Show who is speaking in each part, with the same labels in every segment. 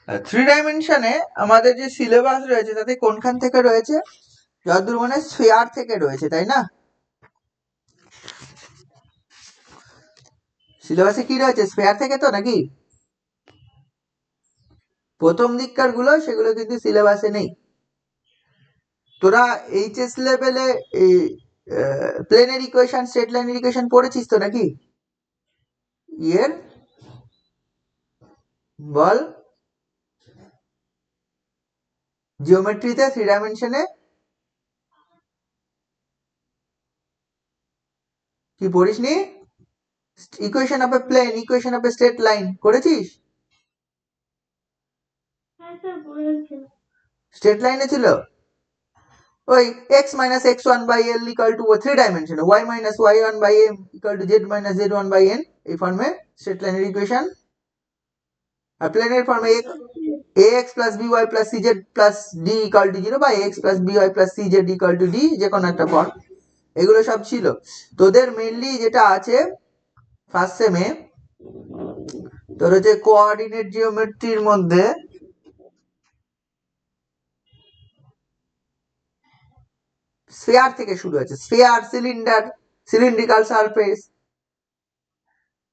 Speaker 1: Three ডাইমেনশনে আমাদের যে syllabus রয়েছে তাতে কোনখান থেকে রয়েছে, যতদূর মনে স্ফিয়ার থেকে রয়েছে, তাই না? সিলেবাসে কি রয়েছে, স্ফিয়ার থেকে তো নাকি? প্রথম দিককার গুলো সেগুলো কিন্তু সিলেবাসে নেই। তোরা এইচএস লেভেলে এই প্লেনের ইকুয়েশন, স্ট্রেট লাইনের ইকুয়েশন পড়েছিস তো নাকি? এর বল, জিওমেট্রিতে থ্রি ডাইমেনশনে কি পড়িসনি? Equation of a plane, equation of a straight line করেছিস? স্ট্রেট লাইনে ছিল ওই x minus x1 by l equal to three ডাইমেনশনে y minus y1 by m equal to z minus z1 by n, এই ফর্মে স্ট্রেট লাইনের equation. আর প্লেনের ফর্মে ax plus by plus cz plus d equal to 0 বা ax plus by plus cz equal to d, যে কোনো একটা form, এগুলো সব ছিল। তোদের মেইনলি যেটা আছে ফার্স্ট সেমে, তোর হচ্ছে কোঅর্ডিনেট জিওমেট্রির মধ্যে স্ফিয়ার থেকে শুরু আছে, স্ফিয়ার, সিলিন্ডার, সিলিন্ড্রিক্যাল সারফেস,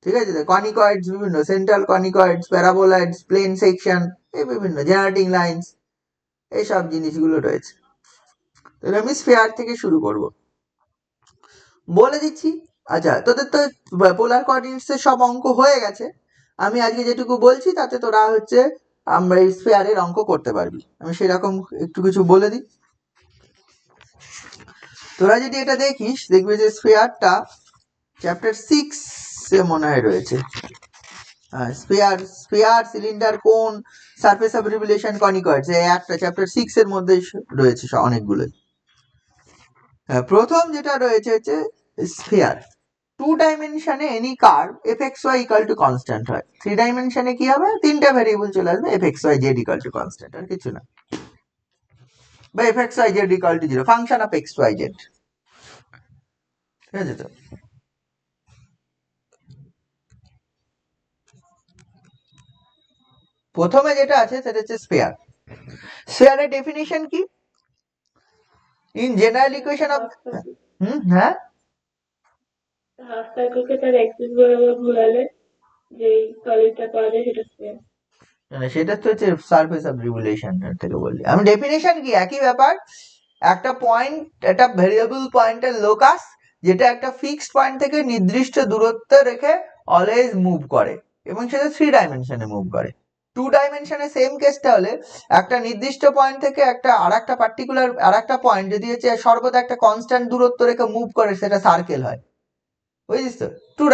Speaker 1: ঠিক আছে? কনিকয়েডস, বিভিন্ন সেন্ট্রাল কনিকয়েডস, প্যারাবোলয়েডস, প্লেন সেকশন, এই বিভিন্ন জেনারেটিং লাইন্স, এইসব জিনিসগুলো রয়েছে। তাহলে আমি স্ফিয়ার থেকে শুরু করব, বলে দিচ্ছি। আচ্ছা, তোদের তো পোলার কোঅর্ডিনেটসের সব অঙ্ক হয়ে গেছে, আমি আজকে যেটুকু বলছি তাতে তোরা হচ্ছে আমরা এই স্ফিয়ারের অঙ্ক করতে পারবি। আমি সেরকম একটু কিছু বলে দিই। তোরা যদি এটা দেখিস, দেখবি যে স্ফিয়ারটা চ্যাপ্টার 6 এ মনে হয় রয়েছে। স্ফিয়ার, স্ফিয়ার, সিলিন্ডার, কোন, সারফেস অফ রিভলিউশন, কনিকয়েডস, এই একটা চ্যাপ্টার 6 এর মধ্যে রয়েছে অনেকগুলো। প্রথম যেটা রয়েছে হচ্ছে স্ফিয়ার। টু ডাইমেনশনে any curve f x y equal to constant হয়। থ্রি ডাইমেনশনে কি হবে, তিনটা ভেরিয়েবল চলে আসবে, f x y z equal to constant, আর কিছু না, বা f x y z equal to 0, function of x y z, ঠিক আছে? তো প্রথমে যেটা আছে সেটা হচ্ছে স্ফিয়ার। স্ফিয়ারের ডেফিনিশন কি? ইন জেনারেল ইকুয়েশন অফ, হ্যাঁ,
Speaker 2: হাফ সার্কেলকে তার অ্যাক্সিস বরাবর ঘোরালে যে সলিডটা পাওয়া যায় সেটা স্ফিয়ার।
Speaker 1: সেটা তো হচ্ছে সারফেস অফ রিভলিউশন থেকে বললি আমি। ডেফিনেশন কি, একই ব্যাপার, একটা পয়েন্ট, একটা ভেরিয়েবল পয়েন্টের লোকাস, যেটা একটা ফিক্সড পয়েন্ট থেকে নির্দিষ্ট দূরত্ব রেখে অলওয়েজ মুভ করে, এবং সেটা থ্রি ডাইমেনশনে মুভ করে। টু ডাইমেনশনে সেম কেসটা হলে একটা নির্দিষ্ট পয়েন্ট থেকে একটা আরেকটা পার্টিকুলার আরেকটা পয়েন্ট যদি হচ্ছে সর্বদা একটা কনস্ট্যান্ট দূরত্ব রেখে মুভ করে, সেটা সার্কেল হয়, বুঝিস তো? টু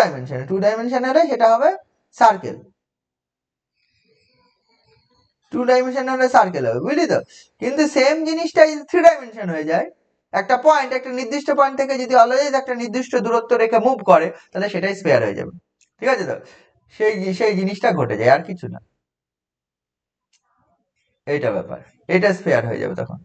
Speaker 1: ডাইমেনশনে হলে সেটা হবে সার্কেল, টু ডাইমেনশন হলে সার্কেল হবে, বুঝলি তো? কিন্তু সেম জিনিসটা থ্রি ডাইমেনশন হয়ে যায়, একটা পয়েন্ট একটা নির্দিষ্ট পয়েন্ট থেকে যদি অলওয়েজ একটা নির্দিষ্ট দূরত্ব রেখে মুভ করে, তাহলে সেটাই স্ফিয়ার হয়ে যাবে, ঠিক আছে? তো সেই সেই জিনিসটা ঘটে যায়, আর কিছু না, এইটা ব্যাপার, এটা স্ফিয়ার হয়ে যাবে তখন,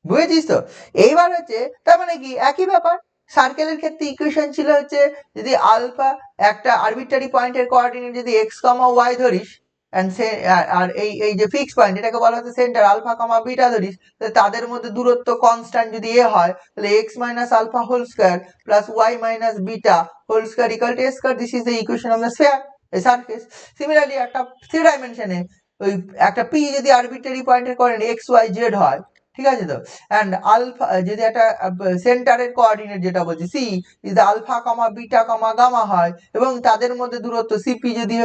Speaker 1: বুঝেছিস তো? এইবার হচ্ছে তার মানে কি, একই ব্যাপার। সার্কেলের ক্ষেত্রে ইকুয়েশন ছিল হচ্ছে, যদি আলফা একটা আরবিট্রারি পয়েন্টের কোঅর্ডিনেট যদি এক্স কমা ওয়াই ধরিস, আর এই যে ফিক্স পয়েন্ট, এটাকে বলা হচ্ছে সেন্টার, আলফা কমা বিটা ধরিস, তাদের মধ্যে দূরত্ব কনস্ট্যান্ট যদি এ হয়, তাহলে x minus alpha whole square plus y minus beta whole square equal to a square, this is the equation of the sphere, a surface. Similarly একটা থ্রি ডাইমেনশনে ওই একটা পি যদি আরবিট্রারি পয়েন্টের কোঅর্ডিনেট এক্স ওয়াই জেড হয়, ঠিক আছে তো, অ্যান্ড আলফা যদি একটা সেন্টারের কোঅর্ডিনেট যেটা বলছি সি যদি আলফা কমা বিটা কমা গামা হয়, এবং তাদের মধ্যে দূরত্ব সিপি যদি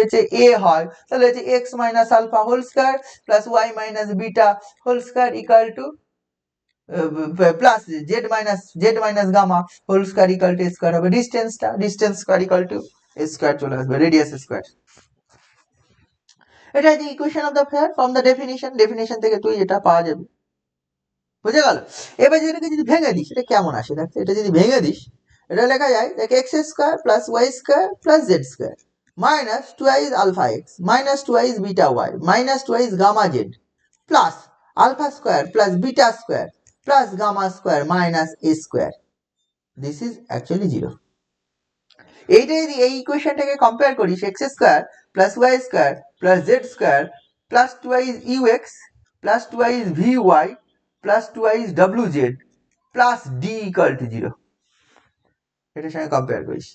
Speaker 1: হচ্ছে এ হয়, তাহলে হচ্ছে x minus alpha whole square plus y minus beta whole square equal to plus z minus gamma whole square equal to square হবে, distance square equal to square চলে আসবে, রেডিয়াস স্কয়ার। এটা হচ্ছে equation of the sphere from the definition থেকে তুই এটা পাওয়া যাবে, বুঝে গেল? এবার যেটাকে যদি ভেঙে দিস, এটা কেমন আসে দেখ, এটা যদি ভেঙে দিস, এটা লেখা যায় দেখ, x square plus y square plus z square minus twice alpha x minus twice beta y minus twice gamma z plus alpha square plus beta square plus gamma square minus a square, this is actually 0। এইটা যদি এই ইকুয়েশনটাকে compare করিস x square plus y square plus z square plus twice u x plus twice v y plus twice ডব্লিউ z plus d equal to 0, এটার সঙ্গে compare করিস।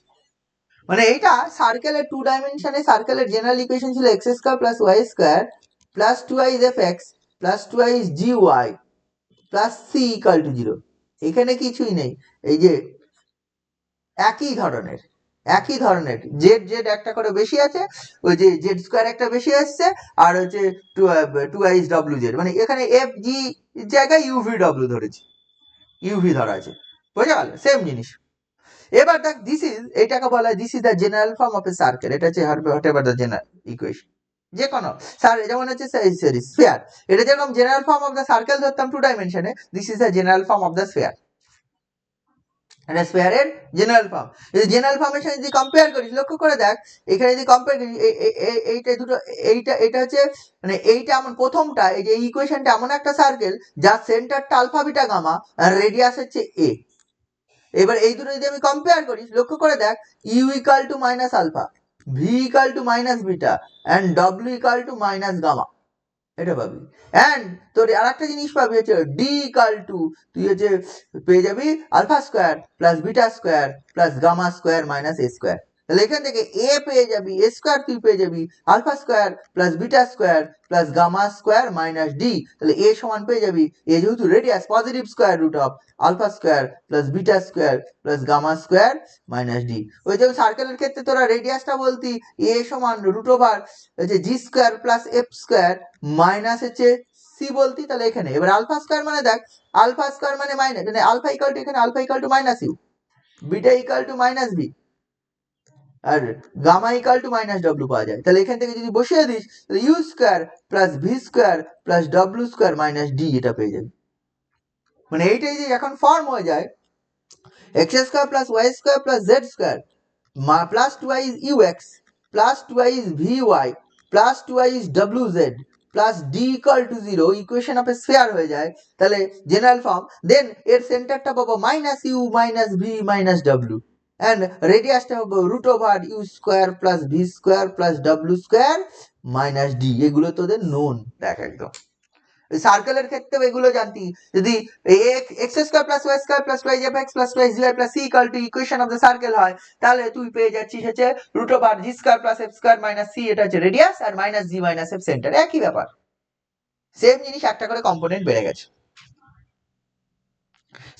Speaker 1: মানে এইটা সার্কেলের 2 ডাইমেনশনে সার্কেলের জেনারেল ইকুয়েশন ছিল x square plus y square plus twice f x plus twice g y plus c equal to 0। এখানে কিছুই নেই, এই যে একই ধরনের জেড জেড একটা করে বেশি আছে, ওই যে জেড স্কোয়ার একটা বেশি আসছে, আর হচ্ছে টুয়াইজ ডব্লিউ জেড, মানে এখানে এফ জি জায়গায় ইউভি ডব্লিউ ধরেছি, ইউভি ধরা আছে, বোঝা গেল? সেম জিনিস। এবার দেখ এটাকে বলা হয় this is the general form of a circle. এটা হচ্ছে whatever the general equation, যে কোনো যেমন হচ্ছে স্ফিয়ার, এটা যেরকম general form of the circle ধরতাম 2 ডাইমেনশনে, this is the general form of the sphere. এটা স্ফিয়ারের জেনারেল ফর্ম। যদি জেনারেল ফর্মের সাথে যদি কম্পেয়ার করিস, লক্ষ্য করে দেখ এখানে যদি কম্পেয়ার করিস, এইটা দুটো, এটা হচ্ছে মানে এইটা এমন প্রথমটা, এই যে ইকুয়েশনটা এমন একটা সার্কেল যার সেন্টারটা আলফা বিটা গামা আর রেডিয়াস হচ্ছে এ। এবার এই দুটো যদি আমি কম্পেয়ার করি, লক্ষ্য করে দেখ u equal to minus alpha, v equal to minus beta and ডব্লিউ ইকাল টু মাইনাস গামা, এটা পাবি। অ্যান্ড তোর আর একটা জিনিস পাবি হচ্ছে ডি ইকাল টু, তুই হচ্ছে পেয়ে যাবি alpha square plus beta square plus gamma square minus a square. তাহলে এখান থেকে এ পেয়ে যাবি, এ স্কোয়ার তুই পেয়ে যাবি alpha square plus beta square plus gamma square minus d. তাহলে এ সমান পেয়ে যাবি, এ যেহেতু radius, positive square root of alpha square plus beta square plus gamma square minus d. ওই যেমন সার্কেলের ক্ষেত্রে তোরা রেডিয়াসটা বলতি এ সমান রুট ওভার হচ্ছে g square plus f square minus হচ্ছে সি বলতি, তাহলে এখানে এবার আলফা স্কোয়ার মানে দেখ আলফা স্কোয়ার মানে মাইনাস, মানে আলফা ইকাল টু, এখানে alpha equal to minus u, beta equal to minus b, আর গামা ইকাল টু মাইনাস ডব্লিউ পাওয়া যায়। তাহলে এখান থেকে যদি বসিয়ে দিস, তাহলে u square plus v square plus ডব্লিউ স্কোয়ার মাইনাস ডি, এটা পেয়ে যাবি। মানে এইটাই যে এখন ফর্ম হয়ে যায় x square plus y square plus z square plus twice u x plus twice v y plus twice ডব্লিউ z plus d equal to 0 equation of a sphere হয়ে যায়। তাহলে জেনারেল ফর্ম, দেন এর সেন্টারটা পাবো minus u minus v minus ডব্লিউ, and রেডিয়াসটা পাবো root over u square plus v square plus ডব্লিউ স্কোয়ার মাইনাস ডি। এগুলো তোদের নোন, দেখ একদম। সার্কেলের ক্ষেত্রেও এগুলো জানতি, যদি x square plus y square plus twice f x plus twice y plus c equal to equation of the circle হয়, তাহলে তুই পেয়ে যাচ্ছিস হচ্ছে root over g square plus f square minus c, এটা হচ্ছে রেডিয়াস, আর minus g minus f centre, একই ব্যাপার। সেম জিনিস একটা করে কম্পোনেন্ট বেড়ে গেছে,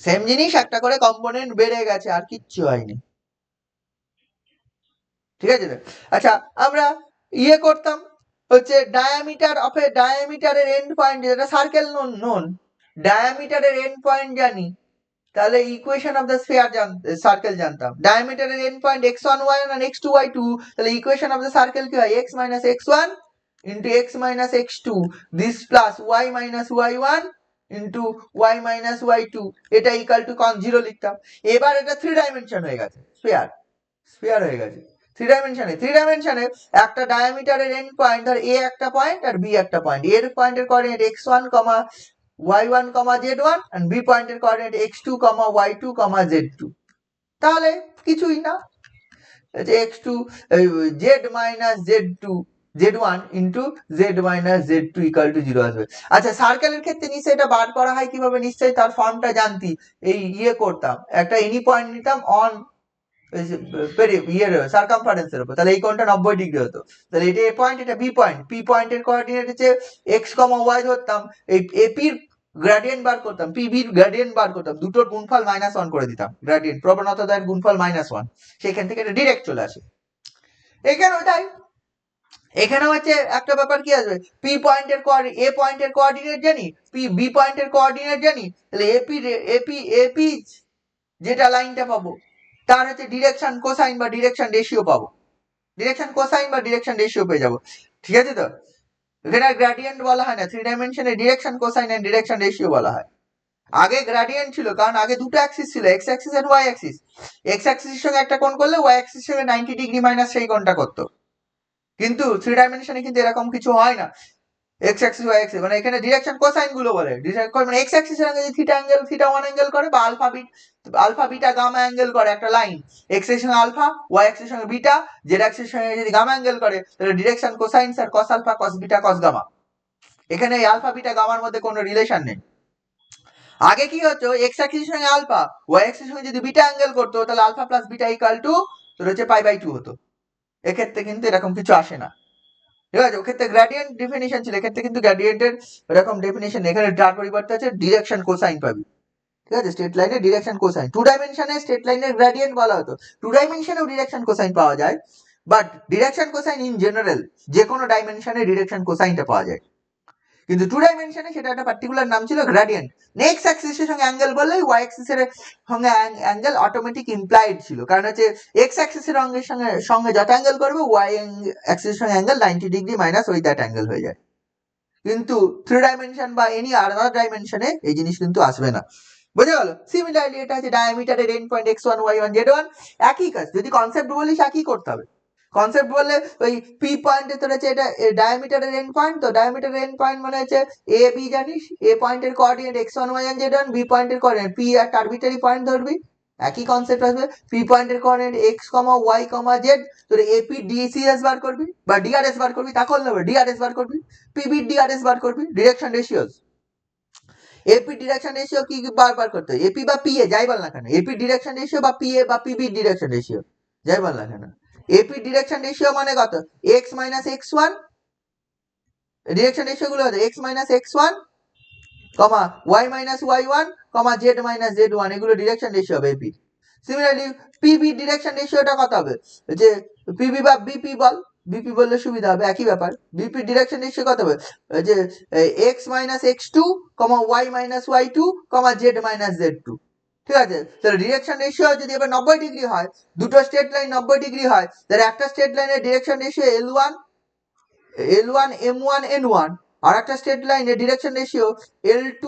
Speaker 1: সেম জিনিস একটা করে কম্পোনেন্ট বেড়ে গেছে, আর কিচ্ছু হয়নি। ঠিক আছে? আচ্ছা, আমরা ইয়ে করতাম হচ্ছে ডায়ামিটার অফ এ, ডায়ামিটারের এন্ড পয়েন্ট, যেটা সার্কেল নোন ডায়ামিটারের এন্ড পয়েন্ট জানি, তাহলে equation of the sphere circle জানতাম। ডায়ামিটারের এন্ড পয়েন্ট x1 y1 আর x2 y2, তাহলে ইকুয়েশন অফ দ্য সার্কেল কি হয়, x minus x1 into x minus x2 this plus y minus y1 into y minus y2, এটা equal to 0 লিখতাম। এবার এটা 3 dimension হয়ে গেছে, স্ফিয়ার হয়ে গেছে 3 ডাইমেনশনে। একটা ডায়ামিটারের এন্ড পয়েন্ট, ধর a একটা পয়েন্ট আর b একটা পয়েন্ট, এর পয়েন্টের coordinate x1, y1, z1 and b পয়েন্টের কোঅর্ডিনেট x2, y2, z2। তাহলে কিছুই না, x2 z minus z2 z1 into z minus z2 equal to 0 আসবে। আচ্ছা, সার্কেলের ক্ষেত্রে নিশ্চয়ই এটা বার করা হয় কিভাবে, নিশ্চয়ই তার ফর্মটা জানতি। এই ইয়ে করতাম, একটা এনি পয়েন্ট নিতাম অন সার্কামফারেন্সের উপর, তাহলে এই কোণটা 90 ডিগ্রি হতো। তাহলে এটা এ পয়েন্ট, এটা বি পয়েন্ট, পি পয়েন্টের কোঅর্ডিনেট হচ্ছে এক্স কমা ওয়াই ধরতাম, এই এপির গ্রেডিয়েন্ট বার করতাম, পিবির গ্রেডিয়েন্ট বার করতাম, দুটোর গুণফল -1 করে দিতাম, গ্রেডিয়েন্ট প্রবণতা দ্বয়ের গুণফল -1, সেখান থেকে এটা ডিরেক্ট চলে আসে। এখানেও তাই, এখানে হচ্ছে একটা ব্যাপার কি আসবে, পি পয়েন্টের এ পয়েন্টের কোঅর্ডিনেট জানি, পি বি পয়েন্টের কোঅর্ডিনেট জানি, তাহলে এপি যেটা লাইনটা পাবো তার হচ্ছে ডিরেকশন কোসাইন বা ডিরেকশন রেশিও পাবো, ডিরেকশন কোসাইন বা ডিরেকশন রেশিও পেয়ে যাবো। ঠিক আছে? তো এখানে গ্রেডিয়েন্ট বলা হয় না, 3 ডাইমেনশনে direction cosine and direction ratio বলা হয়। আগে গ্রেডিয়েন্ট ছিল, কারণ আগে দুটো অ্যাক্সিস ছিল, এক্স অ্যাক্সিস আর ওয়াই অ্যাক্সিস। এক্স অ্যাক্সিসের সঙ্গে একটা কোণ করলে ওয়াই অ্যাক্সিসের সঙ্গে 90 ডিগ্রি মাইনাস সেই কোণটা করতো। কিন্তু 3 ডাইমেনশনে কিন্তু এরকম কিছু হয় না। এক্স অ্যাক্সিস ওয়াই অ্যাক্সিস, মানে এখানে ডিরেকশন কোসাইন গুলো বলে, মানে এক্স অ্যাক্সিসের সঙ্গে যদি থিটা অ্যাঙ্গেল থিটা 1 অ্যাঙ্গেল করে বা আলফা বিটা গামা অ্যাঙ্গেল করে একটা লাইন, এক্স এর সঙ্গে আলফা, ওয়াই অ্যাক্সিসের সঙ্গে বিটা, জেড অ্যাক্সিসের সঙ্গে যদি গামা অ্যাঙ্গেল করে, তাহলে ডিরেকশন কোসাইন আর cos alpha cos beta cos gamma. এখানে এই আলফা বিটা গামার মধ্যে কোনো রিলেশন নেই। আগে কি হতো, এক্স অ্যাক্সিসের সঙ্গে আলফা, ওয়াই অ্যাক্সিসের সঙ্গে যদি বিটা অ্যাঙ্গেল করতো, তাহলে alpha plus beta equal to তোর হচ্ছে π/2 হতো। এক্ষেত্রে কিন্তু এরকম কিছু আসে না, ঠিক আছে। ওক্ষেত্রে গ্রেডিয়েন্ট ডেফিনিশন ছিল, এক্ষেত্রে কিন্তু গ্রেডিয়েন্টের এরকম ডেফিনিশন, এখানে যার পরিবর্তে আছে ডিরেকশন কোসাইন পাবি, ঠিক আছে। স্ট্রেট লাইনের ডিরেকশন কোসাইন, 2 ডাইমেনশনে স্ট্রেট লাইনের গ্রেডিয়েন্ট বলা হতো, 2 ডাইমেনশনেও ডিরেকশন কোসাইন পাওয়া যায়, but direction cosine in general যে কোনো ডাইমেনশনে ডিরেকশন কোসাইনটা পাওয়া যায়, কিন্তু 2 ডাইমেনশনে সেটা একটা পার্টিকুলার নাম ছিল গ্রেডিয়েন্ট। এক্স অ্যাক্সিসের সঙ্গে অ্যাঙ্গেল বললেই ওয়াই অ্যাক্সিসের সঙ্গে অ্যাঙ্গেল অটোমেটিক ইমপ্লাইড ছিল, কারণ হচ্ছে এক্স অ্যাক্সিসের সঙ্গে যত অ্যাঙ্গেল করবে ওয়াই অ্যাক্সিসের সঙ্গে অ্যাঙ্গেল 90 ডিগ্রি মাইনাস ওই দ্যাট অ্যাঙ্গেল হয়ে যায়। কিন্তু 3 ডাইমেনশন বা এনি আদার ডাইমেনশনে এই জিনিস কিন্তু আসবে না, বুঝে গেল। সিমিলারলি এটা আছে ডায়ামিটারের end point x1 y1 z1, একই কাজ। যদি কনসেপ্ট বলিস একই করতে হবে। কনসেপ্ট বললে ওই পি পয়েন্টে তোর হচ্ছে এটা ডায়ামিটারের এন্ড পয়েন্ট, তো ডায়ামিটারের এন্ড পয়েন্ট মানে হচ্ছে এ বি, জানিস এ পয়েন্টের coordinate x1 y1 z1, B পয়েন্টের কোঅর্ডিনেট পি, একটা আরবিটারি পয়েন্ট ধরবি, একই কনসেপ্ট আসবে। পি পয়েন্টের কোঅর্ডিনেট x, y, z, তোর এপি ডিসিএস বার করবি বা ডিআরএস বার করবি, তা করলে হবে ডিআরএস বার করবি, পিবি ডিআরএস বার করবি, direction ratios. AP direction ratio কি বারবার করতে হয়, এপি বা পিএ যাই বল না কেন, এপি ডিরেকশন রেশিও বা পিএ বা পিবি ডিরেকশন রেশিও যাই বল না কেন, এপি ডিরেকশন রেশিও মানে কত, x minus x one, direction ratio গুলো হচ্ছে x minus x one comma y minus y one comma z minus z one, এগুলো ডিরেকশন রেশিও হবে এপি। সিমিলারলি পিবি ডিরেকশন রেশিওটা কত হবে, যে পিবি বা বিপি বল, বিপি বললে সুবিধা হবে, একই ব্যাপার। বিপি ডিরেকশন রেশিও কত হবে, যে x minus x two comma y minus y two comma z minus z two, ঠিক আছে। তাহলে ডিরেকশন রেশিও যদি এবার 90 ডিগ্রি হয়, দুটো স্ট্রেট লাইন 90 ডিগ্রি হয়, তাহলে একটা স্ট্রেট লাইনের direction ratio L1 M1 N1, আর একটা স্ট্রেট লাইনের direction ratio L2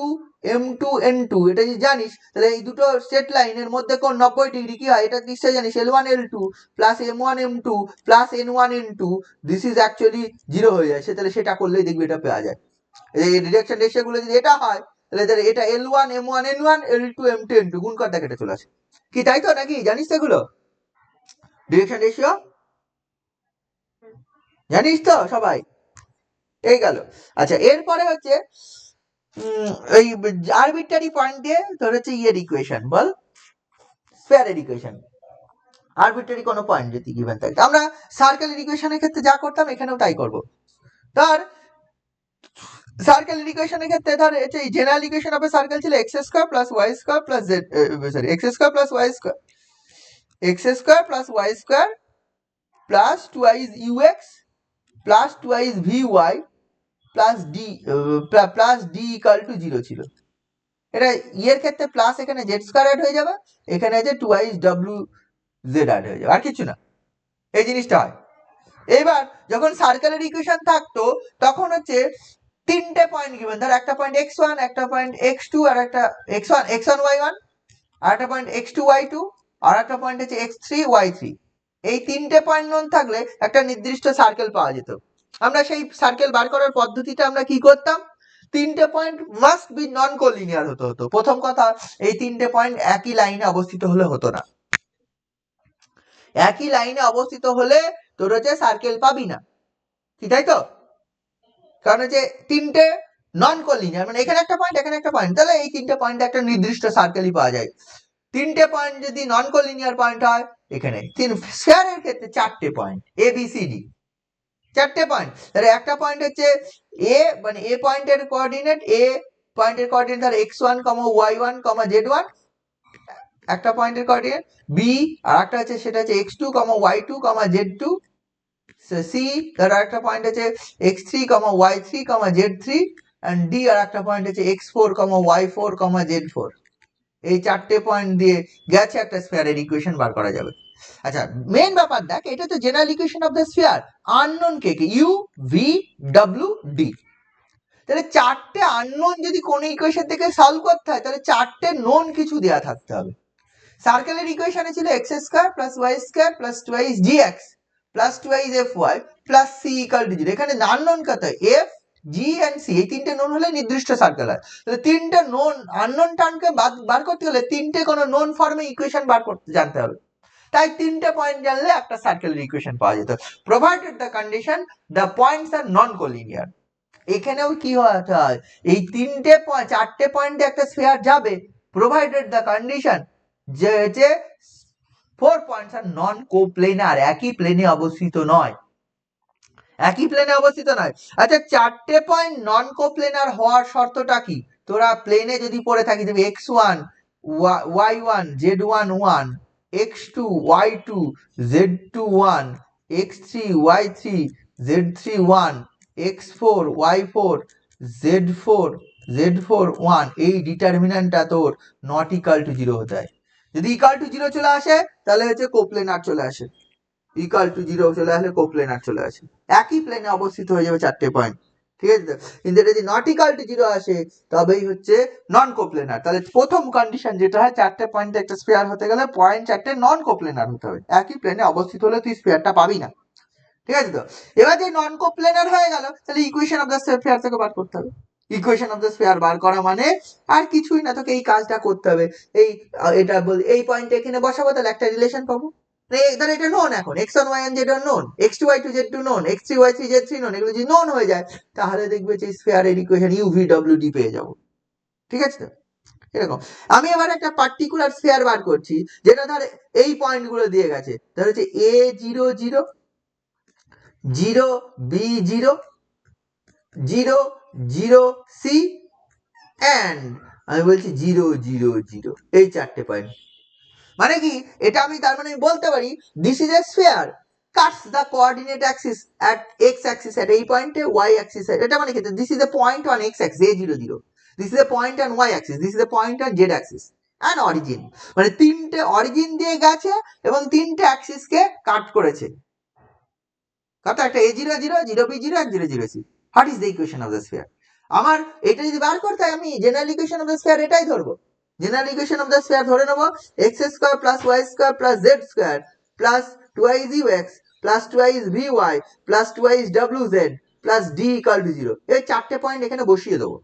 Speaker 1: M2 N2। এটা যদি জানিস, তাহলে এই দুটো স্ট্রেট লাইনের মধ্যে কোন 90 ডিগ্রি কি হয়, এটা নিশ্চয়ই জানিস, L1 L2 plus M1 M2 plus N1 N2, this is actually 0 হয়ে যায়। তাহলে সেটা করলেই দেখবি এটা পাওয়া যায়। এই ডিরেকশন রেশিও গুলো যদি এটা হয়, তাহলে এটা L1 M1 N1 L2 M2 N2 গুণ কর, দেখ এটা চলে আসে কি, তাই তো নাকি, জানিস তো এগুলো ডিরেকশন রেশিও, জানিস তো সবাই, এই গেল। আচ্ছা, এরপরে হচ্ছে এই আরবিট্রারি পয়েন্ট দিয়ে তোর হচ্ছে ইয়ের ইকুয়েশন বল, স্কয়ারের ইকুয়েশন। আরবিট্রারি কোনো পয়েন্ট যদি গিভেন থাকে, আমরা সার্কেলের ইকুয়েশনের ক্ষেত্রে যা করতাম এখানেও তাই করব। তার সার্কেলের ইকুয়েশনের ক্ষেত্রে ধর এই জেনারেল ইকুয়েশন অফ সার্কেল ছিল x square plus y square plus z, sorry x square plus y square, x square plus y square plus twice ux plus twice vy plus d equal to 0 ছিল। এটা ইয়ের ক্ষেত্রে plus এখানে Z square add হয়ে যাবে, এখানে আছে twice ডব্লিউ জেড অ্যাড হয়ে যাবে, আর কিছু না, এই জিনিসটা হয়। এবার যখন সার্কেলের ইকুয়েশন থাকতো তখন হচ্ছে তিনটে পয়েন্ট গিভেন, ধর একটা পয়েন্ট x1, একটা পয়েন্ট x2, আর একটা x1 y1, আর একটা পয়েন্ট x2 y2, আর একটা পয়েন্ট হচ্ছে x3 y3। এই তিনটে পয়েন্ট নন থাকলে একটা নির্দিষ্ট সার্কেল পাওয়া যেত। আমরা সেই সার্কেল বার করার পদ্ধতিটা আমরা কি করতাম, তিনটে point must be non collinear হতো। প্রথম কথা, এই তিনটে পয়েন্ট একই লাইনে অবস্থিত হলে হতো না, একই লাইনে অবস্থিত হলে তোর হচ্ছে সার্কেল পাবি না, তাই তো। কারণ হচ্ছে তিনটে নন কোলিনিয়ার, মানে এখানে একটা পয়েন্ট এখানে একটা পয়েন্ট, তাহলে এই তিনটে পয়েন্টে একটা নির্দিষ্ট সার্কেলই পাওয়া যায়। তিনটে পয়েন্ট যদি নন কোলিনিয়ার পয়েন্ট হয়, এখানে স্কয়ারের ক্ষেত্রে চারটে পয়েন্ট এ বি সি ডি, চারটে পয়েন্ট। তাহলে একটা পয়েন্ট হচ্ছে এ, মানে এ পয়েন্টের কোঅর্ডিনেট, এ পয়েন্টের কোঅর্ডিনেট ধর x1, y1, z1, একটা পয়েন্টের কোঅর্ডিনেট বি, আর একটা হচ্ছে সেটা হচ্ছে x2, y2, z2, সি, আর একটা পয়েন্ট হচ্ছে x3, y3, z3, and D, আর একটা পয়েন্ট হচ্ছে x4, y4, z4। এই চারটে পয়েন্ট দিয়ে গেছে একটা স্ফিয়ারের ইকুয়েশন বার করা যাবে। আচ্ছা, মেইন ব্যাপার দেখ, এটা তো general equation of the sphere, unknown K K, U V W D. তাহলে চারটে আননোন যদি কোন ইকুয়েশন থেকে সলভ করতে হয়, তাহলে চারটে নোন কিছু দেয়া থাকতে হবে। সার্কেলের ইকুয়েশনে ছিল x square plus y square plus twice gx plus twice f y plus c equal to 0। এখানে আননোন কত, এফ জি এন্ড সি, এই তিনটে নোন হলে নির্দিষ্ট সার্কেল হয়। তাহলে তিনটে নোন আননোন টার্মকে বার করতে হলে তিনটে কোনো নোন ফর্মে ইকুয়েশন বার করতে জানতে হবে। তাই তিনটে পয়েন্ট জানলে একটা সার্কেলের ইকুয়েশন পাওয়া যেত, provided the condition the points are non collinear. এখানেও কি হতে হয়, এই চারটে পয়েন্টে একটা স্ফিয়ার যাবে, প্রোভাইডেড দ্য কন্ডিশন যে 4 পয়েন্টস আর নন কোপ্লেনার, একই প্লেনে অবস্থিত নয়, একই প্লেনে অবস্থিত নয়। আচ্ছা, চারটে পয়েন্ট নন কোপ্লেনার হওয়ার শর্তটা কি? তোরা প্লেনে যদি পড়ে থাকি তুমি x1 y1 z1 1, x2 y2 z2 1, x3 y3 z3 1, x4 y4 z4 z4 1, এই ডিটারমিন্যান্টটা তোর নট ইকাল টু 0 হতে হয়। যদি ইকাল টু 0 চলে আসে তাহলে হচ্ছে কোপ্লেনার চলে আসে, ইকাল টু 0 চলে আসলে কোপ্লেনার চলে আসে, একই প্লেনে অবস্থিত হয়ে যাবে চারটে পয়েন্ট, ঠিক আছে তো? কিন্তু এটা যদি নট ইকাল টু 0 আসে তবেই হচ্ছে নন কোপ্লেনার। তাহলে প্রথম কন্ডিশন যেটা হয়, চারটে পয়েন্টে একটা স্ফিয়ার হতে গেলে পয়েন্ট চারটে নন কোপ্লেনার হতে হবে, একই প্লেনে অবস্থিত হলে তুই স্ফিয়ারটা পাবি না, ঠিক আছে তো? এবার যে নন কোপ্লেনার হয়ে গেল তাহলে ইকুয়েশন অফ দ্য স্ফিয়ার থেকে বার করতে হবে। ইকুয়েশন অফ দ্য স্ফিয়ার বার করা মানে আর কিছুই না, তোকে এই কাজটা করতে হবে। এটা এই পয়েন্ট এখানে বসাবো, তাহলে একটা রিলেশন পাবো। ধর এটা নোন, এখন x1 y1 z1 known, x2 y2 z2 known, x3 y3 z3 known, এগুলো যদি নোন হয়ে যায় তাহলে দেখবে যে স্ফিয়ারের ইকুয়েশন UVWD পেয়ে যাবো, ঠিক আছে তো? এরকম আমি এবার একটা পার্টিকুলার স্ফিয়ার বার করছি যেটা ধর এই পয়েন্টগুলো দিয়ে গেছে, ধর হচ্ছে A0 0 0 B0 0 0 C অ্যান্ড আমি বলছি 0 0 0, এই চারটে পয়েন্ট। মানে কি এটা আমি তার মানে বলতে পারি this is a sphere Katz the coordinate Axis at x Axis at এই পয়েন্টে, y অ্যাক্সিস এটা মানে কি this is a point on x Axis A0 0, this is a point on y Axis, this is a point on z Axis and origin. মানে তিনটে origin দিয়ে গেছে এবং তিনটে অ্যাক্সিসকে কাট করেছে, কত একটা A0 0 0 B0 and 0 0 C। What is the equation of the sphere? আমার এটা যদি বার করতে হয় আমি general equation of the sphere এটাই ধরবো। General equation of the sphere ধরে নেবো x square plus y square plus z square plus 2x ux plus 2x vy plus 2x wz plus d equal to 0। এই চারটে point এখানে বসিয়ে দেবো।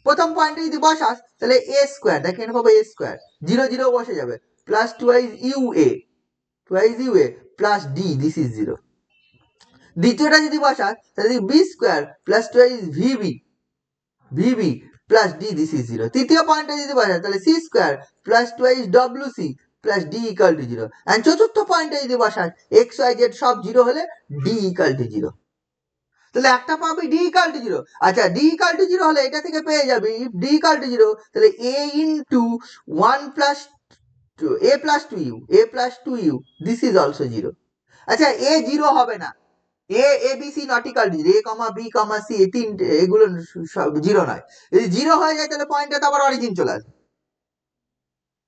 Speaker 1: প্রথম পয়েন্টে যদি বসাস তাহলে a স্কয়ার, দেখে এখানে পাবো a স্কয়ার, 0 0 বসে যাবে, plus 2x ua plus d, this is 0। দ্বিতীয়টা যদি বসাস তাহলে b square plus 2 vb plus d, this is 0। তৃতীয় পয়েন্টটা যদি বসাস তাহলে সি স্কোয়ার প্লাস 2 ডব্লিউসি plus d equal to 0। And চতুর্থ পয়েন্টে যদি বসাস এক্স ওয়াই জেড সব 0 হলে ডি ইকাল টু 0। তাহলে একটা পাবি ডি ইকাল টু 0। আচ্ছা, ডি ইকাল টু 0 হলে এটা থেকে পেয়ে যাবি ডি ইকাল টু 0 তাহলে a into 1 plus a plus 2 u this is also 0। আচ্ছা, এ 0 হবে না, a b c not equal to 0, a comma b comma c এই তিনটে এগুলো সব 0 নয়। যদি 0 হয়ে যায় তাহলে পয়েন্টটা তো আবার অরিজিন চলে আসবে,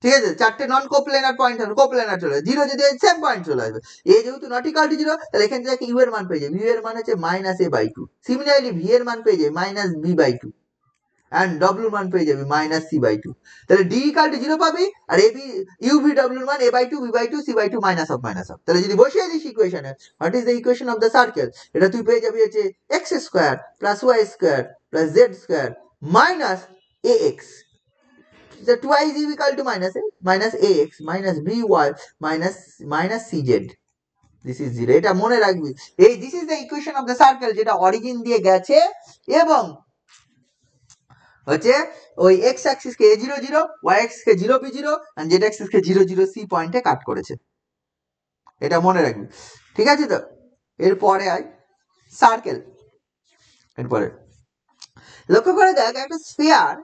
Speaker 1: ঠিক আছে? চারটে নন কোপ্লেনার পয়েন্ট হবে, কোপ্লেনার চলে আসবে, 0 যদি সেম পয়েন্ট চলে আসবে। এ যেহেতু নট ইকাল টু 0 তাহলে এখান থেকে ইউ এর মান পেয়ে যাবে, ইউ এর মান হচ্ছে minus a by 2। Similarly v এর মান পেয়ে যাবে মাইনাস বি বাই 2 অ্যান্ড ডব্লিউর মান পেয়ে যাবে মাইনাস সি বাই 2। তাহলে ডি ইকাল টু 0 পাবি, আর এ বি ইউ ভি ডব্লিউর মান a by 2 b by 2 c by 2 minus of. তাহলে যদি বসিয়ে দিস ইকুয়েশনে what is the equation of the circle, এটা তুই পেয়ে যাবি হচ্ছে x square plus y square plus z square minus a x, the 2i is equal to minus ax minus by minus cz, this is 0। এটা মনে রাখবি, এই this is the equation of the circle যেটা origin দিয়ে গেছে এবং হচ্ছে ওই x Axis K a0 0, y Axis K 0 b0 and z Axis K 0 0 c পয়েন্টে কাট করেছে, এটা মনে রাখবি, ঠিক আছে তো? এরপরে আয় সার্কেল। এরপরে লক্ষ্য করে দেখ একটা স্ফিয়ার,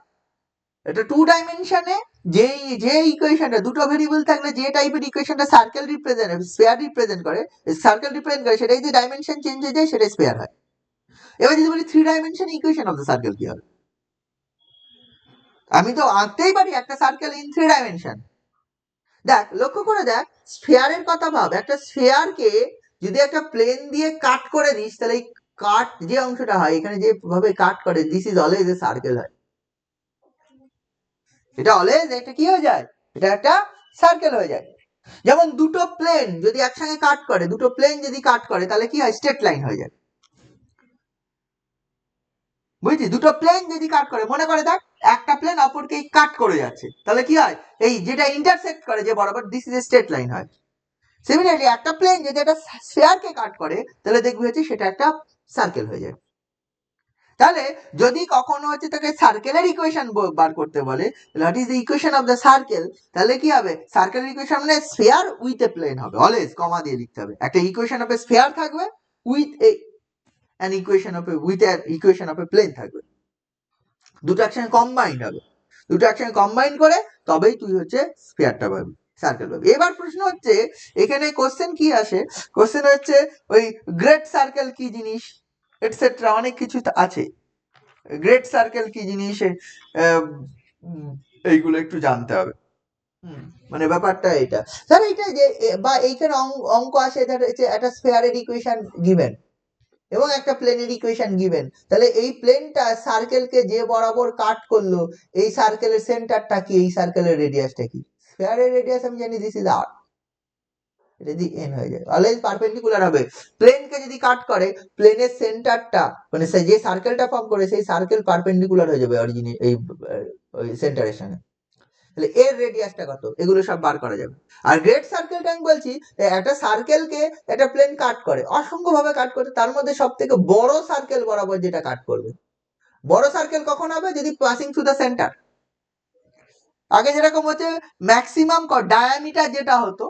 Speaker 1: এটা 2 ডাইমেনশনে যে ইকুয়েশনটা দুটো ভেরিয়েবল থাকলে যে টাইপের ইকুয়েশনটা সার্কেল রিপ্রেজেন্ট স্ফিয়ার রিপ্রেজেন্ট করে, সার্কেল রিপ্রেজেন্ট করে, সেটাই যদি ডাইমেনশন চেঞ্জ হয়ে যায় সেটা স্ফিয়ার হয়। এবার যদি বলি 3 dimension equation of the circle কি হবে? আমি তো আঁকতেই পারি একটা সার্কেল ইন 3 ডাইমেনশন। দেখ, লক্ষ্য করে দেখ, স্ফিয়ারের কথা ভাব, একটা স্ফিয়ারকে যদি একটা প্লেন দিয়ে কাট করে দিস তাহলে এই কাট যে অংশটা হয় এখানে যেভাবে কাট করে, this is always a circle হয়। এটা অলওয়েজ একটা কি হয়ে যায়, এটা একটা সার্কেল হয়ে যায়। যেমন দুটো প্লেন যদি একসঙ্গে কাট করে, দুটো প্লেন যদি কাট করে তাহলে কি হয়, স্ট্রেট লাইন হয়ে যায়। বুঝলি, দুটো প্লেন যদি কাট করে, মনে করে দেখ একটা প্লেন অপরকে কাট করে যাচ্ছে, তাহলে কি হয়, এই যেটা ইন্টারসেক্ট করে যে বরাবর, this is a straight line হয়। সিমিলারলি একটা প্লেন যদি একটা স্ফিয়ারকে কাট করে, তাহলে দেখবি হচ্ছে সেটা একটা সার্কেল হয়ে যায়। তাহলে যদি কখনো হচ্ছে তোকে সার্কেলের ইকুয়েশন বার করতে বলে, what is the equation of the circle, তাহলে কি হবে, সার্কেলের ইকুয়েশন মানে স্ফিয়ার উইথ এ প্লেন হবে, অলওয়েজ কমা দিয়ে লিখতে হবে, একটা ইকুয়েশন অফ এ স্ফিয়ার থাকবে with a an equation of a with an equation of a plane থাকবে, দুটো একসঙ্গে কম্বাইন্ড হবে, দুটো একসঙ্গে কম্বাইন করে তবেই তুই হচ্ছে স্ফিয়ারটা পাবি, সার্কেল পাবি। এবার প্রশ্ন হচ্ছে এখানে কোশ্চেন কি আসে, কোশ্চেন হচ্ছে ওই গ্রেট সার্কেল কি জিনিস এটসেট্রা অনেক কিছু আছে, গ্রেট সার্কেল কি জিনিস, এইগুলো একটু জানতে হবে। মানে ব্যাপারটা এটা, স্যার এইটা যে বা এইখানে অঙ্ক আসে, একটা স্ফিয়ারের ইকুয়েশন গিভেন এবং একটা প্লেনের ইকুয়েশন গিভেন, তাহলে এই প্লেনটা সার্কেলকে যে বরাবর কাট করলো, এই সার্কেলের সেন্টারটা কি, এই সার্কেলের রেডিয়াসটা কি, স্ফিয়ারের রেডিয়াস আমি জানি দিস ইজ আর, এটা যদি এন হয়ে যায় অলওয়েজ পারপেন্ডিকুলার হবে, প্লেনকে যদি কাট করে প্লেনের সেন্টারটা মানে যে সার্কেলটা ফর্ম করে সেই সার্কেল পারপেন্ডিকুলার হয়ে যাবে অরিজিন এই ওই সেন্টারের সঙ্গে, তাহলে এর রেডিয়াসটা কত, এগুলো সব বার করা যাবে। আর গ্রেট সার্কেলটা আমি বলছি, একটা সার্কেলকে একটা প্লেন কাট করে, অসংখ্য ভাবে কাট করতে, তার মধ্যে সব থেকে বড় সার্কেল বরাবর যেটা কাট করবে, বড় সার্কেল কখন হবে, যদি পাসিং থ্রু দ্য সেন্টার। আগে যেরকম হচ্ছে ম্যাক্সিমাম ডায়ামিটার যেটা হতো,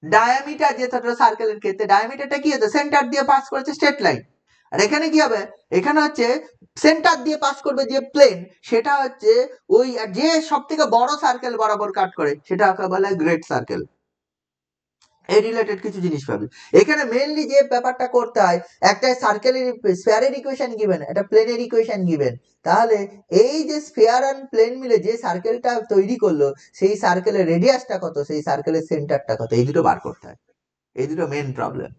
Speaker 1: ডায়ামিটার যেটা সার্কেলের ক্ষেত্রে ডায়ামিটারটা কি হতো, সেন্টার দিয়ে পাস করেছে স্ট্রেট লাইন, আর এখানে কি হবে, এখানে হচ্ছে সেন্টার দিয়ে পাস করবে যে প্লেন, সেটা হচ্ছে ওই যে সব থেকে বড় সার্কেল বরাবর কাট করে, সেটা বলা হয় গ্রেট সার্কেল। এই রিলেটেড কিছু জিনিস পাবে এখানে, মেইনলি যে ব্যাপারটা করতে হয়, একটা সার্কেলের স্ফিয়ারের ইকুয়েশন গিভেন, একটা প্লেনের ইকুয়েশন গিভেন, তাহলে এই যে স্ফিয়ার আর প্লেন মিলে যে সার্কেলটা তৈরি করলো, সেই সার্কেলের রেডিয়াসটা কত, সেই সার্কেলের সেন্টারটা কত, এই দুটো বার করতে হয়, এই দুটো মেন প্রবলেম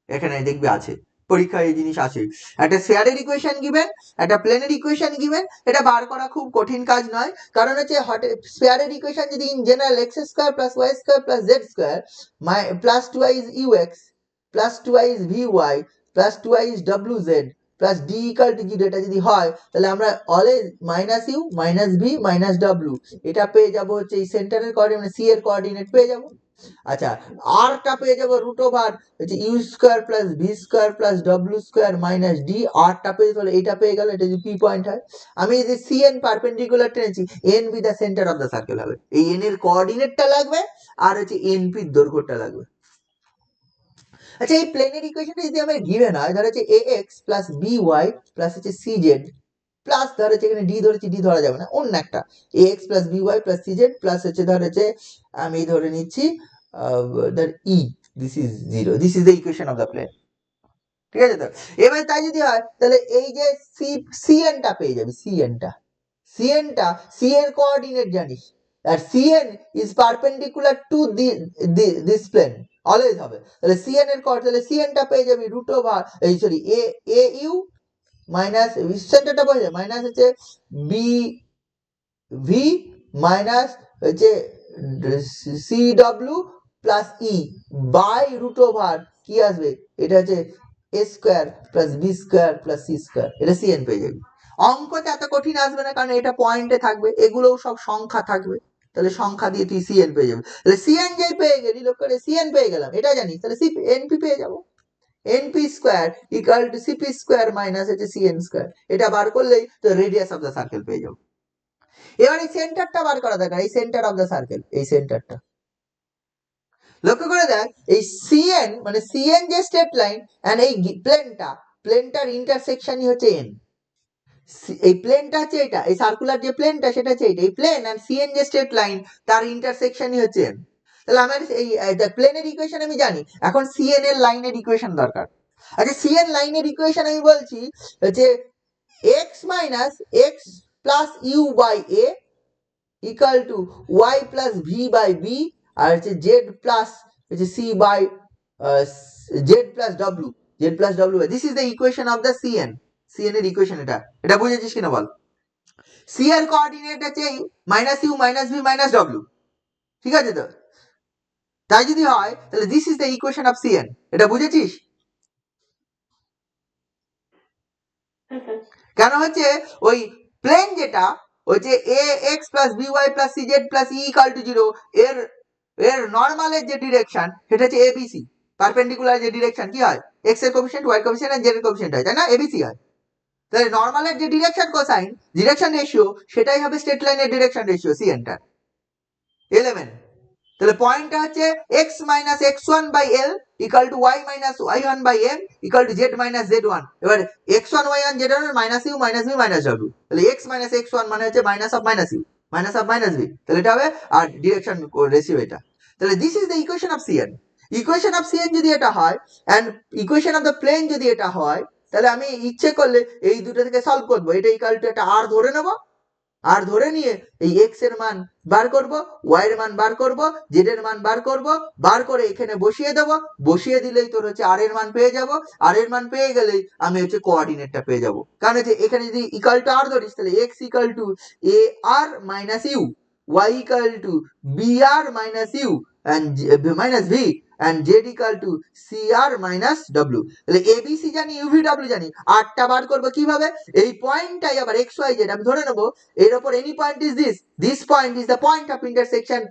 Speaker 1: এখানে দেখবি আছে, পরীক্ষায় এই জিনিস আছে, একটা স্ফিয়ারের ইকুয়েশন গিভেন, একটা প্লেনের ইকুয়েশন গিভেন, এটা বার করা খুব কঠিন কাজ নয়, কারণ হচ্ছে স্ফিয়ারের ইকুয়েশন যদি in general x square plus y square plus z square plus 2i u x plus 2i v y plus 2i ডব্লিউ z plus d equal to zero, এটা যদি হয়, তাহলে আমরা always minus u minus v minus ডব্লিউ এটা পেয়ে যাবো হচ্ছে এই সেন্টারের কোঅর্ডিনেট, মানে সি এর কোঅর্ডিনেট পেয়ে যাবো। আচ্ছা, আরটা পেয়ে যাবো রুট ওভার হচ্ছে u square plus v square plus ডব্লিউ স্কোয়ার মাইনাস ডি, আরটা পেয়ে গেলে এটা পেয়ে গেল, এটা যদি পি পয়েন্ট হয়, আমি যদি সি এন পারপেন্ডিকুলার টেনেছি, n be the centre of the circle হবে, এই এন এর কোঅর্ডিনেটটা লাগবে আর হচ্ছে এন পি দৈর্ঘ্যটা লাগবে। আচ্ছা, এই প্লেনের ইকুয়েশনটা যদি আমার গিভেন হয়, ধর হচ্ছে a x plus b y plus হচ্ছে সি জেড প্লাস ধর হচ্ছে এখানে ডি ধরেছি, ডি ধরা যাবে না, অন্য একটা a x plus b y plus c z plus হচ্ছে ধর হচ্ছে আমি ধরে নিচ্ছি ধর e, this is zero, this is the equation of the plane, ঠিক আছে তো। এবার তাই যদি হয়, তাহলে এই যে সি এনটা পেয়ে যাবি, সি এনটা সি এর কোঅর্ডিনেট জানিস, আর c n is perpendicular to this plane, always হবে, তাহলে সি এন এর তাহলে সি এনটা পেয়ে যাবি রুট ওভার এই সরি এ ইউ মাইনাস সেন্টারটা পেয়ে যাবে মাইনাস হচ্ছে বি ভি মাইনাস হচ্ছে সি ডব্লিউ plus e by root over কি আসবে, এটা হচ্ছে a square plus b square plus c square, এটা সিএন পেয়ে যাবে। অঙ্কতে এত কঠিন আসবে না, কারণ এটা পয়েন্টে থাকবে, এগুলোও সব সংখ্যা থাকবে, তাহলে সংখ্যা দিয়ে তুই সিএন পেয়ে যাবে, তাহলে সিএন যেই পেয়ে গেলি, লোক করে সিএন পেয়ে গেলাম এটা জানিস, তাহলে সি এনপি পেয়ে যাবো, NP square equal to CP square minus হচ্ছে সিএন স্কোয়ার, এটা বার করলেই তো রেডিয়াস অফ দ্য সার্কেল পেয়ে যাবো। এবার এই সেন্টারটা বার করা দরকার, এই সেন্টার অফ দ্য সার্কেল, এই সেন্টারটা লক্ষ্য করে দেখ, এই সিএন মানে সিএন যে স্ট্রেট লাইন এন্ড এই প্লেনটার ইন্টারসেকশনই হচ্ছে এন, এই প্লেনটা হচ্ছে এটা, এই সার্কুলার যে প্লেনটা সেটা হচ্ছে এটা, এই প্লেন আর সিএন যে স্ট্রেট লাইন তার ইন্টারসেকশনই হচ্ছে এন, তাহলে আমার এই প্লেনের ইকুয়েশন আমি জানি, এখন সিএন এর লাইনের ইকুয়েশন দরকার। আচ্ছা, সিএন লাইনের ইকুয়েশন আমি বলছি হচ্ছে x minus x plus u by a equal to y plus v by b আর হচ্ছে জেড প্লাস হচ্ছে সি বাই জেড প্লাস ডব্লিউ, this is the equation of the CN, CN এর ইকুয়েশন এটা বুঝেছিস কিনা বল। সি এর কোঅর্ডিনেট আছে minus u minus v minus ডব্লিউ, ঠিক আছে তো, তাই যদি হয় তাহলে this is the equation of CN, এটা বুঝেছিস। কেন হচ্ছে ওই প্লেন যেটা ওই যে a x plus b y plus c z plus e equal to 0 এর এর নর্মালের যে ডিরেকশন সেটা হচ্ছে এবিসি, পারপেন্ডিকুলার যে ডিরেকশন কি হয়, এক্স এর কোএফিসিয়েন্ট ওয়াই কোএফিসিয়েন্ট আর জেড এর কোএফিসিয়েন্ট হয়, তাই না, এবিসি হয়। তাহলে নর্মালের যে ডিরেকশন কোসাইন, ডিরেকশন রেশিও, সেটাই হবে স্ট্রেট লাইনের ডিরেকশন রেশিও, সি এন্টার 11। তাহলে পয়েন্টটা হচ্ছে x minus x1 by l equal to y minus y1 by m equal to z minus z1। এবার x1 y1 z1 minus u minus v minus w, তাহলে x minus x1 মানে হচ্ছে minus of minus u minus of minus v, তাহলে এটা হবে আর direction ratio এটা। তাহলে this is the equation of cn। Equation of cn যদি এটা হয় and equation of the plane যদি এটা হয়, তাহলে আমি ইচ্ছে করলে এই দুটো থেকে সলভ করবো। এটা ইকাল টু একটা r ধরে নেবো, আর ধরে নিয়ে এই এক্স এর মান বার করব, ওয়াই এর মান বার করব, জেড এর মান বার করব, বার করে এখানে বসিয়ে দেব, বসিয়ে দিলেই তোর হচ্ছে আর এর মান পেয়ে যাব। আর এর মান পেয়ে গেলেই আমি হচ্ছে কোঅর্ডিনেটটা পেয়ে যাব। কারণ হচ্ছে এখানে যদি ইকাল টু আর ধরিস তাহলে x equal to a r minus u, y equal to b r minus u and minus v and z equal to cr minus w। তাহলে abc জানি, uv w জানি, আরটা বার করব কিভাবে, এই পয়েন্টটাই আবার x y z আমি ধরে নেব, এর উপর any point is this point is the point of intersection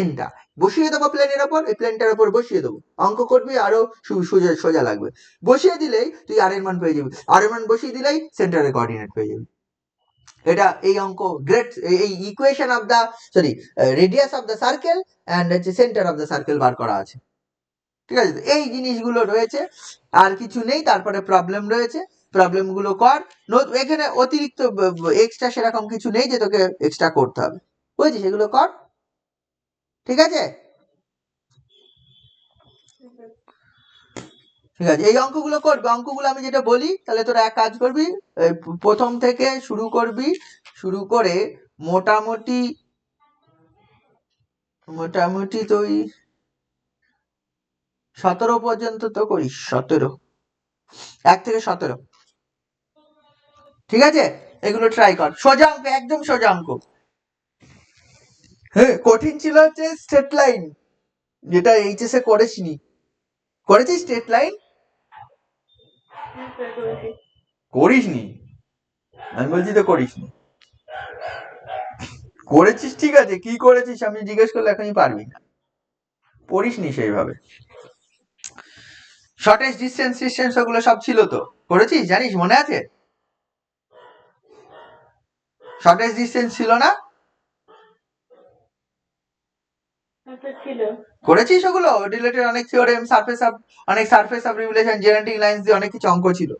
Speaker 1: n টা বসিয়ে দেবো প্লেনের উপর, এই প্লেনটার উপর বসিয়ে দেবো, অঙ্ক করবি আরো সোজা সোজা লাগবে। বসিয়ে দিলেই তুই আর এর মান পেয়ে যাবি, আর এর মান বসিয়ে দিলেই সেন্টারের কোঅর্ডিনেট পেয়ে যাবি। এটা এই অঙ্ক গ্রেট, এই equation of the sorry radius of the circle and হচ্ছে সেন্টার অফ দা সার্কেল বার করা আছে। ঠিক আছে, এই জিনিসগুলো রয়েছে, আর কিছু নেই। তারপরে প্রবলেম রয়েছে, প্রবলেম গুলো কর। এখানে অতিরিক্ত এক্সট্রা সেরকম কিছু নেই যে তোকে এক্সট্রা করতে হবে, বুঝেছিস, সেগুলো কর। ঠিক আছে, ঠিক আছে, এই অঙ্কগুলো করবি। অঙ্কগুলো আমি যেটা বলি তাহলে তোরা এক কাজ করবি, প্রথম থেকে শুরু করবি, শুরু করে মোটামুটি মোটামুটি তুই 17 পর্যন্ত তো করিস, 17, 1 থেকে 17, ঠিক আছে, এগুলো ট্রাই কর। সোজা অঙ্ক, একদম সোজা অঙ্ক। হ্যাঁ, কঠিন ছিল হচ্ছে স্ট্রেট লাইন, যেটা এইচএস এ করেছিনি। করেছিস স্ট্রেট লাইন? করিসনি? আমি বলছি তো করিসনি। করেছিস, ঠিক আছে, কি করেছিস আমি জিজ্ঞেস করলে এখনই পারবি না, পড়িসনি সেইভাবে। শর্টেজ ডিস্টেন্স ডিস্টেন্স ওগুলো সব ছিল তো, করেছিস, জানিস, মনে আছে? শর্টেজ ডিস্টেন্স ছিল না? করেছিস ওগুলো রিলেটেড, অনেক theorem, surface of relation, generating lines দিয়ে অনেক কিছু অঙ্ক ছিল।